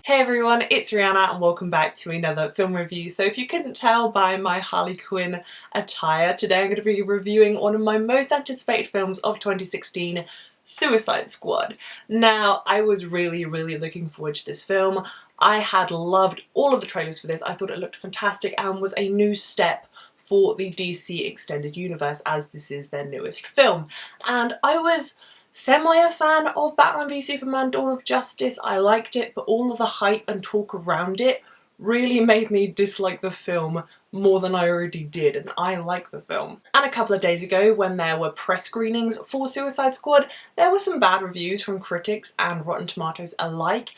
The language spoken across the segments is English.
Hey everyone, it's Rihanna and welcome back to another film review. So if you couldn't tell by my Harley Quinn attire, today I'm going to be reviewing one of my most anticipated films of 2016, Suicide Squad. Now, I was really looking forward to this film. I had loved all of the trailers for this. I thought it looked fantastic and was a new step for the DC Extended Universe, as this is their newest film. And I was semi a fan of Batman v Superman Dawn of Justice. I liked it, but all of the hype and talk around it really made me dislike the film more than I already did, and I like the film. And a couple of days ago, when there were press screenings for Suicide Squad, there were some bad reviews from critics and Rotten Tomatoes alike,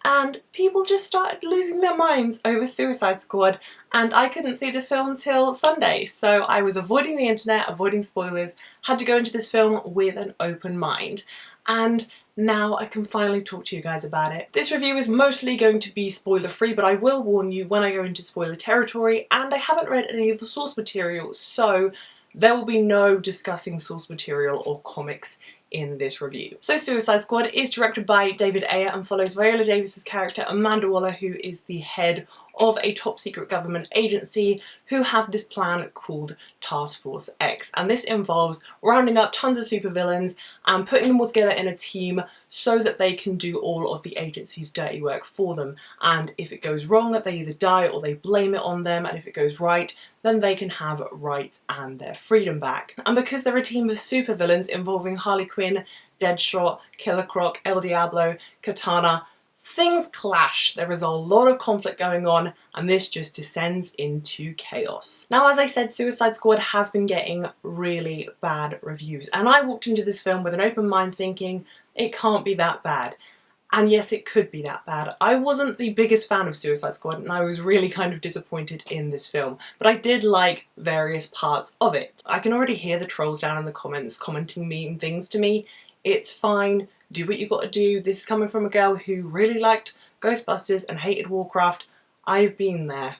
and people just started losing their minds over Suicide Squad, and I couldn't see this film till Sunday, so I was avoiding the internet, avoiding spoilers, had to go into this film with an open mind, and now I can finally talk to you guys about it. This review is mostly going to be spoiler free, but I will warn you when I go into spoiler territory, and I haven't read any of the source material, so there will be no discussing source material or comics in this review. So Suicide Squad is directed by David Ayer and follows Viola Davis's character Amanda Waller, who is the head of a top secret government agency who have this plan called Task Force X, and this involves rounding up tons of supervillains and putting them all together in a team so that they can do all of the agency's dirty work for them, and if it goes wrong they either die or they blame it on them, and if it goes right then they can have rights and their freedom back. And because they're a team of supervillains involving Harley Quinn, Deadshot, Killer Croc, El Diablo, Katana, things clash. There is a lot of conflict going on and this just descends into chaos. Now, as I said, Suicide Squad has been getting really bad reviews, and I walked into this film with an open mind thinking it can't be that bad. And yes, it could be that bad. I wasn't the biggest fan of Suicide Squad and I was really kind of disappointed in this film, but I did like various parts of it. I can already hear the trolls down in the comments commenting mean things to me. It's fine, do what you gotta do. This is coming from a girl who really liked Ghostbusters and hated Warcraft. I've been there.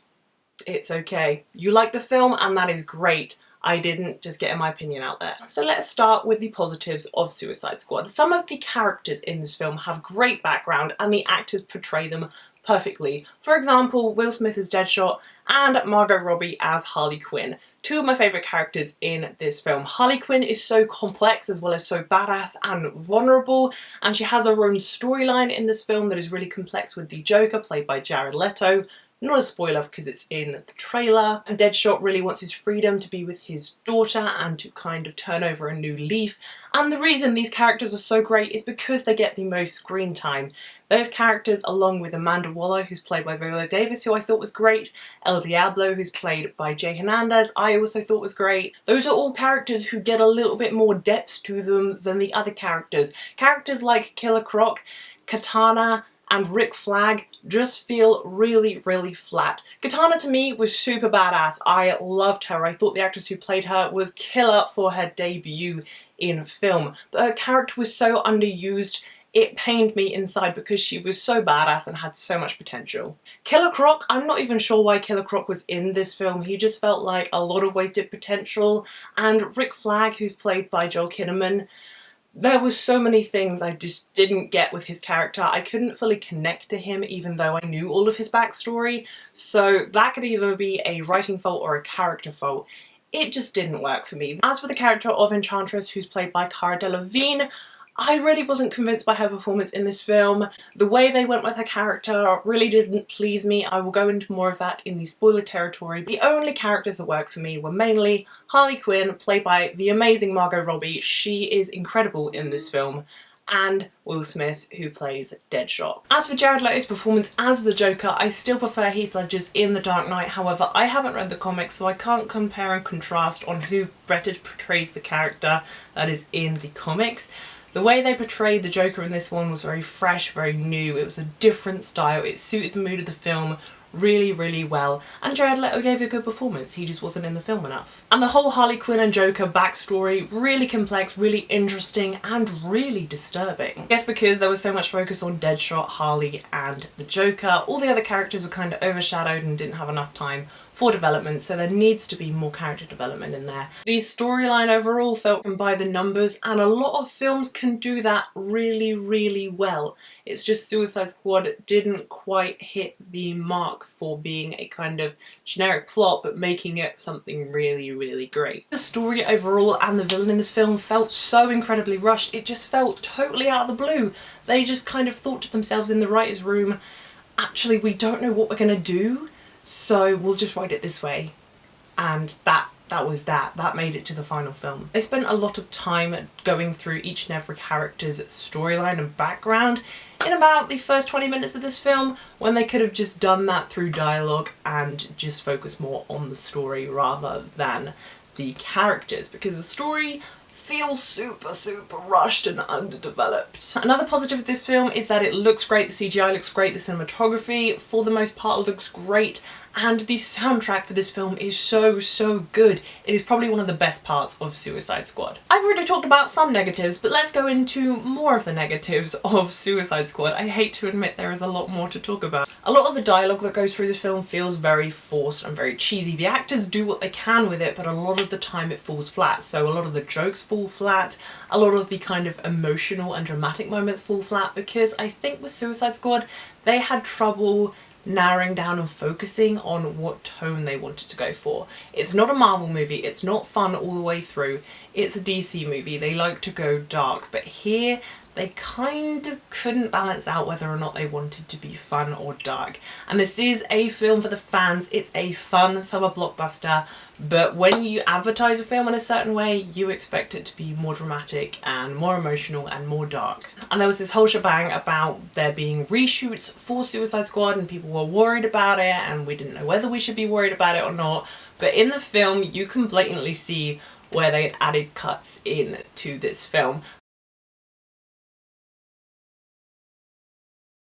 It's okay. You like the film and that is great. I didn't, just getting my opinion out there. So let's start with the positives of Suicide Squad. Some of the characters in this film have great background and the actors portray them perfectly. For example, Will Smith as Deadshot and Margot Robbie as Harley Quinn. Two of my favourite characters in this film. Harley Quinn is so complex as well as so badass and vulnerable, and she has her own storyline in this film that is really complex with the Joker, played by Jared Leto. Not a spoiler because it's in the trailer. And Deadshot really wants his freedom to be with his daughter and to kind of turn over a new leaf. And the reason these characters are so great is because they get the most screen time. Those characters, along with Amanda Waller, who's played by Viola Davis, who I thought was great, El Diablo, who's played by Herandez, I also thought was great. Those are all characters who get a little bit more depth to them than the other characters. Characters like Killer Croc, Katana, and Rick Flag just feel really flat. Katana to me was super badass. I loved her. I thought the actress who played her was killer for her debut in film. But her character was so underused, it pained me inside because she was so badass and had so much potential. Killer Croc, I'm not even sure why Killer Croc was in this film. He just felt like a lot of wasted potential. And Rick Flag, who's played by Kinnaman, there was so many things I just didn't get with his character. I couldn't fully connect to him even though I knew all of his backstory, so that could either be a writing fault or a character fault. It just didn't work for me. As for the character of Enchantress, who's played by Cara Delevingne, I really wasn't convinced by her performance in this film. The way they went with her character really didn't please me. I will go into more of that in the spoiler territory. The only characters that worked for me were mainly Harley Quinn, played by the amazing Margot Robbie. She is incredible in this film. And Will Smith, who plays Deadshot. As for Jared Leto's performance as the Joker, I still prefer Heath Ledger's in The Dark Knight. However, I haven't read the comics, so I can't compare and contrast on who better portrays the character that is in the comics. The way they portrayed the Joker in this one was very fresh, very new. It was a different style. It suited the mood of the film really well, and Jared Leto gave a good performance. He just wasn't in the film enough. And the whole Harley Quinn and Joker backstory, really complex, really interesting, and really disturbing. I guess because there was so much focus on Deadshot, Harley, and the Joker, all the other characters were kind of overshadowed and didn't have enough time for development, so there needs to be more character development in there. The storyline overall felt by the numbers, and a lot of films can do that really well. It's just Suicide Squad didn't quite hit the mark for being a kind of generic plot, but making it something really, really great. The story overall and the villain in this film felt so incredibly rushed. It just felt totally out of the blue. They just kind of thought to themselves in the writer's room, actually, we don't know what we're gonna do, so we'll just write it this way. And that was that. That made it to the final film. They spent a lot of time going through each and every character's storyline and background in about the first 20 minutes of this film, when they could have just done that through dialogue and just focused more on the story rather than the characters, because the story feels super, super rushed and underdeveloped. Another positive of this film is that it looks great, the CGI looks great, the cinematography for the most part looks great, and the soundtrack for this film is so, so good. It is probably one of the best parts of Suicide Squad. I've already talked about some negatives, but let's go into more of the negatives of Suicide Squad. I hate to admit there is a lot more to talk about. A lot of the dialogue that goes through this film feels very forced and very cheesy. The actors do what they can with it, but a lot of the time it falls flat. So a lot of the jokes fall flat, a lot of the kind of emotional and dramatic moments fall flat, because I think with Suicide Squad they had trouble narrowing down and focusing on what tone they wanted to go for. It's not a Marvel movie, it's not fun all the way through, it's a DC movie. They like to go dark, but here they kind of couldn't balance out whether or not they wanted to be fun or dark. And this is a film for the fans, it's a fun summer blockbuster, but when you advertise a film in a certain way, you expect it to be more dramatic and more emotional and more dark. And there was this whole shebang about there being reshoots for Suicide Squad, and people were worried about it, and we didn't know whether we should be worried about it or not. But in the film, you can blatantly see where they had added cuts in to this film.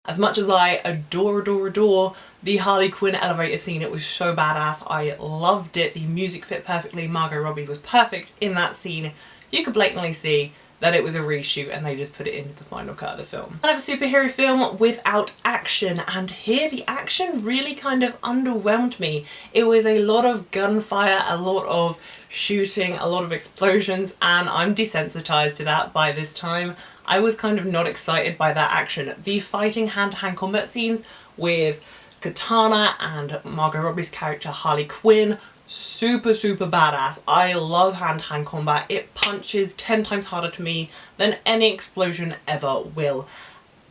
As much as I adore the Harley Quinn elevator scene, it was so badass, I loved it, the music fit perfectly, Margot Robbie was perfect in that scene. You could blatantly see that it was a reshoot and they just put it into the final cut of the film. I have a superhero film without action, and here the action really kind of underwhelmed me. It was a lot of gunfire, a lot of shooting, a lot of explosions, and I'm desensitized to that by this time. I was kind of not excited by that action. The fighting hand-to-hand combat scenes with Katana and Margot Robbie's character Harley Quinn, super, super badass. I love hand-to-hand combat. It punches 10 times harder to me than any explosion ever will.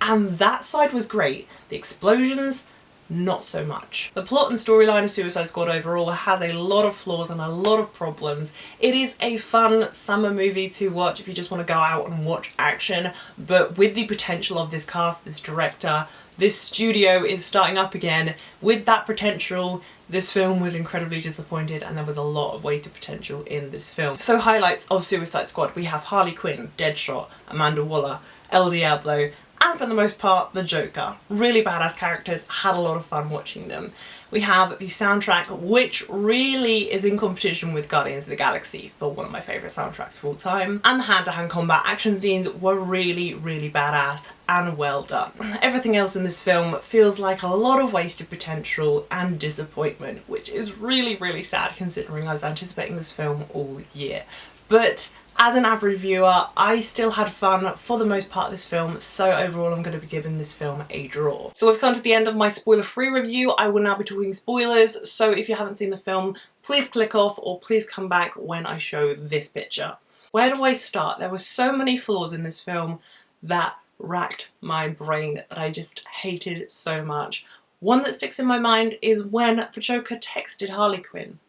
And that side was great. The explosions, not so much. The plot and storyline of Suicide Squad overall has a lot of flaws and a lot of problems. It is a fun summer movie to watch if you just want to go out and watch action, but with the potential of this cast, this director, this studio is starting up again. With that potential, this film was incredibly disappointed, and there was a lot of wasted potential in this film. So highlights of Suicide Squad: we have Harley Quinn, Deadshot, Amanda Waller, El Diablo, and for the most part, the Joker. Really badass characters, had a lot of fun watching them. We have the soundtrack, which really is in competition with Guardians of the Galaxy for one of my favourite soundtracks of all time. And the hand-to-hand combat action scenes were really, really badass and well done. Everything else in this film feels like a lot of wasted potential and disappointment, which is really, really sad considering I was anticipating this film all year. But as an average viewer, I still had fun for the most part of this film, so overall I'm going to be giving this film a draw. So we've come to the end of my spoiler-free review. I will now be talking spoilers, so if you haven't seen the film, please click off or please come back when I show this picture. Where do I start? There were so many flaws in this film that racked my brain that I just hated so much. One that sticks in my mind is when the Joker texted Harley Quinn.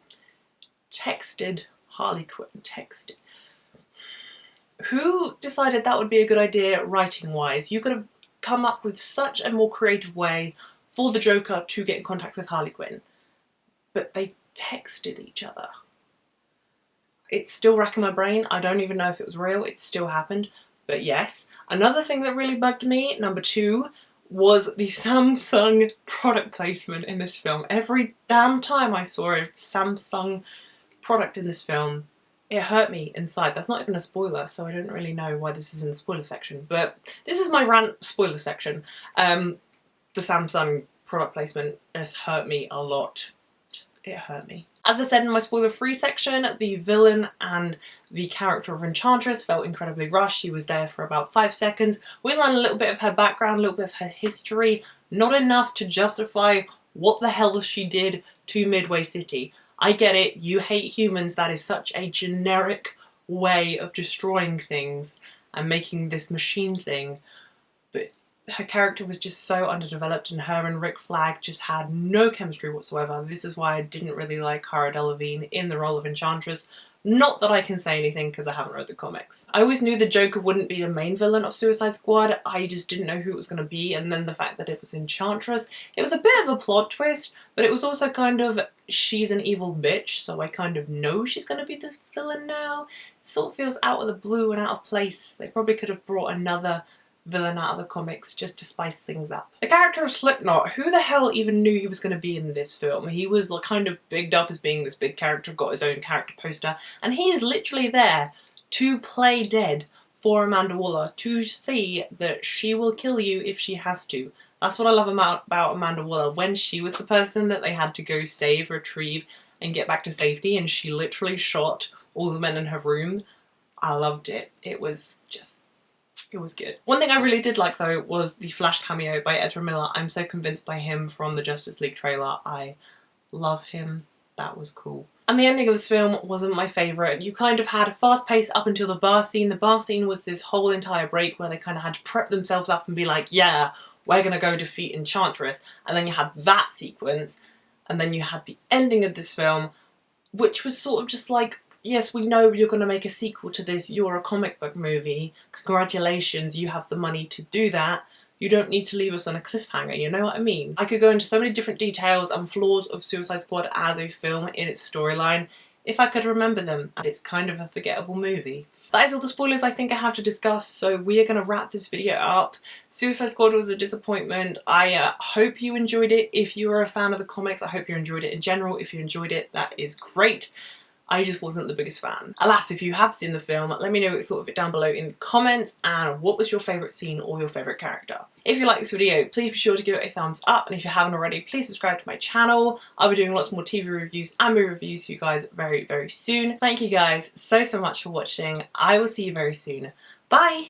Texted Harley Quinn. Texted. Who decided that would be a good idea writing-wise? You could have come up with such a more creative way for the Joker to get in contact with Harley Quinn. But they texted each other. It's still racking my brain. I don't even know if it was real. It still happened. But yes. Another thing that really bugged me, number 2, was the Samsung product placement in this film. Every damn time I saw a Samsung product in this film, it hurt me inside. That's not even a spoiler, so I don't really know why this is in the spoiler section, but this is my rant spoiler section. The Samsung product placement has hurt me a lot. It hurt me. As I said in my spoiler-free section, the villain and the character of Enchantress felt incredibly rushed. She was there for about 5 seconds. We learned a little bit of her background, a little bit of her history, not enough to justify what the hell she did to Midway City. I get it, you hate humans, that is such a generic way of destroying things and making this machine thing, but her character was just so underdeveloped, and her and Rick Flag just had no chemistry whatsoever. This is why I didn't really like Cara Delevingne in the role of Enchantress. Not that I can say anything because I haven't read the comics. I always knew the Joker wouldn't be the main villain of Suicide Squad, I just didn't know who it was going to be, and then the fact that it was Enchantress, it was a bit of a plot twist, but it was also kind of, she's an evil bitch, so I kind of know she's going to be the villain now. It sort of feels out of the blue and out of place. They probably could have brought another villain out of the comics just to spice things up. The character of Slipknot, who the hell even knew he was going to be in this film? He was like kind of bigged up as being this big character, got his own character poster, and he is literally there to play dead for Amanda Waller, to see that she will kill you if she has to. That's what I love about Amanda Waller. When she was the person that they had to go save, retrieve, and get back to safety, and she literally shot all the men in her room, I loved it. It was good. One thing I really did like though was the Flash cameo by Ezra Miller. I'm so convinced by him from the Justice League trailer. I love him. That was cool. And the ending of this film wasn't my favourite. You kind of had a fast pace up until the bar scene. The bar scene was this whole entire break where they kind of had to prep themselves up and be like, yeah, we're gonna go defeat Enchantress. And then you had that sequence, and then you had the ending of this film, which was sort of just like, yes, we know you're going to make a sequel to this, you're a comic book movie, congratulations, you have the money to do that, you don't need to leave us on a cliffhanger, you know what I mean? I could go into so many different details and flaws of Suicide Squad as a film in its storyline, if I could remember them, and it's kind of a forgettable movie. That is all the spoilers I think I have to discuss, so we are going to wrap this video up. Suicide Squad was a disappointment. I hope you enjoyed it. If you are a fan of the comics, I hope you enjoyed it in general. If you enjoyed it, that is great. I just wasn't the biggest fan. Alas, if you have seen the film, let me know what you thought of it down below in the comments, and what was your favourite scene or your favourite character. If you like this video, please be sure to give it a thumbs up, and if you haven't already, please subscribe to my channel. I'll be doing lots more TV reviews and movie reviews for you guys very, very soon. Thank you guys so much for watching. I will see you very soon. Bye!